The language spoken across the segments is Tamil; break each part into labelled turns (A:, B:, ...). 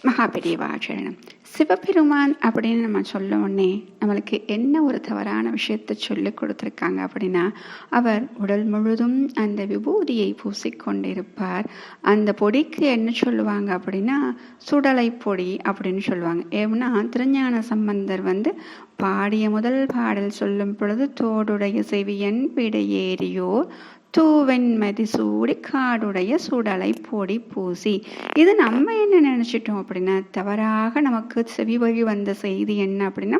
A: மகாபெரிவா சரணம். சிவபெருமான் அப்படின்னு நம்ம சொல்ல உடனே நம்மளுக்கு என்ன ஒரு தவறான விஷயத்தை சொல்லி கொடுத்துருக்காங்க அப்படின்னா, அவர் உடல் முழுதும் அந்த விபூதியை பூசிக்கொண்டிருப்பார். அந்த பொடிக்கு என்ன சொல்லுவாங்க அப்படின்னா சுடலை பொடி அப்படின்னு சொல்லுவாங்க. ஏன்னா திருஞான சம்பந்தர் பாடிய முதல் பாடல் சொல்லும் பொழுது, தோடுடைய செவியன் விடையேறியோர் தூவெண்மதி சூடி காடுடைய சுடலை பொடி பூசி. இது நம்ம என்ன நினைச்சிட்டோம் அப்படின்னா, தவறாக நமக்கு செவி வழி வந்த செய்தி என்ன அப்படின்னா,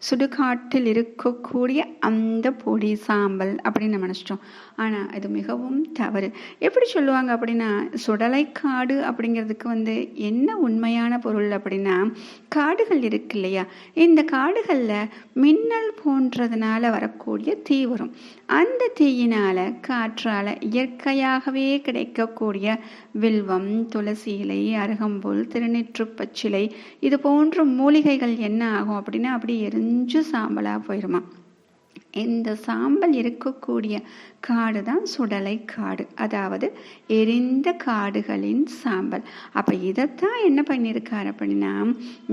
A: சுடுகாட்டில் இருக்கக்கூடிய அந்த பொடி சாம்பல் அப்படின்னு நம்ம நினைச்சிட்டோம். ஆனா இது மிகவும் தவறு. எப்படி சொல்லுவாங்க அப்படின்னா, சுடலை காடு அப்படிங்கிறதுக்கு என்ன உண்மையான பொருள் அப்படின்னா, காடுகள் இருக்கு இல்லையா, இந்த காடுகள்ல மின்னல் போன்றதுனால வரக்கூடிய தீ வரும். அந்த தீயினால காற்றால இயற்கையாகவே கிடைக்கக்கூடிய வில்வம், துளசி இலை, அருகம்புல், திருநீற்றுப்பச்சிலை இது போன்ற மூலிகைகள் என்ன ஆகும் அப்படின்னா அப்படி எரிஞ்சு சாம்பலா போயிருமா. இந்த சாம்பல் இருக்கக்கூடிய காடு தான் சுடலை காடு, அதாவது எரிந்த காடுகளின் சாம்பல். அப்ப இதைத்தான் என்ன பண்ணியிருக்கார் அப்படின்னா,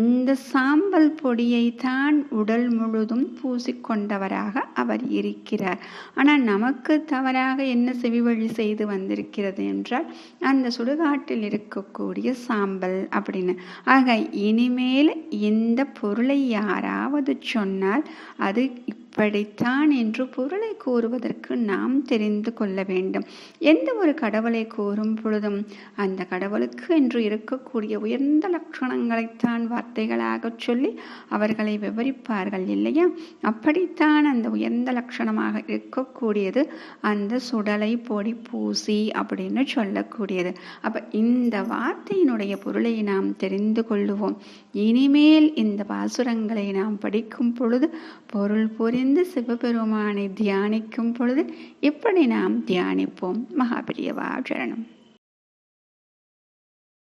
A: இந்த சாம்பல் பொடியை தான் உடல் முழுதும் பூசிக்கொண்டவராக அவர் இருக்கிறார். ஆனால் நமக்கு தவறாக என்ன செவிவழி செய்து வந்திருக்கிறது என்றால், அந்த சுடுகாட்டில் இருக்கக்கூடிய சாம்பல் அப்படின்னு. ஆக இனிமேல் இந்த பொருளை யாராவது சொன்னால் அது இப்படித்தான் என்று பொருளை கூறுவதற்கு நாம் தெரிந்து கொள்ள வேண்டும். எந்த ஒரு கடவுளை கூறும் பொழுதும் அந்த கடவுளுக்கு என்று இருக்கக்கூடிய உயர்ந்த லட்சணங்களைத்தான் வார்த்தைகளாக சொல்லி அவர்களை விவரிப்பார்கள் இல்லையா. அப்படித்தான் அந்த உயர்ந்த லட்சணமாக இருக்கக்கூடியது அந்த சுடலை பொடி பூசி அப்படின்னு சொல்லக்கூடியது. அப்ப இந்த வார்த்தையினுடைய பொருளை நாம் தெரிந்து கொள்ளுவோம். இனிமேல் இந்த பாசுரங்களை நாம் படிக்கும் பொழுது பொருள் புரிந்து சிவபெருமானை தியானிக்கும் பொழுது இப்படி நாம் தியானிப்போம். மகாபெரிவா சரணம்.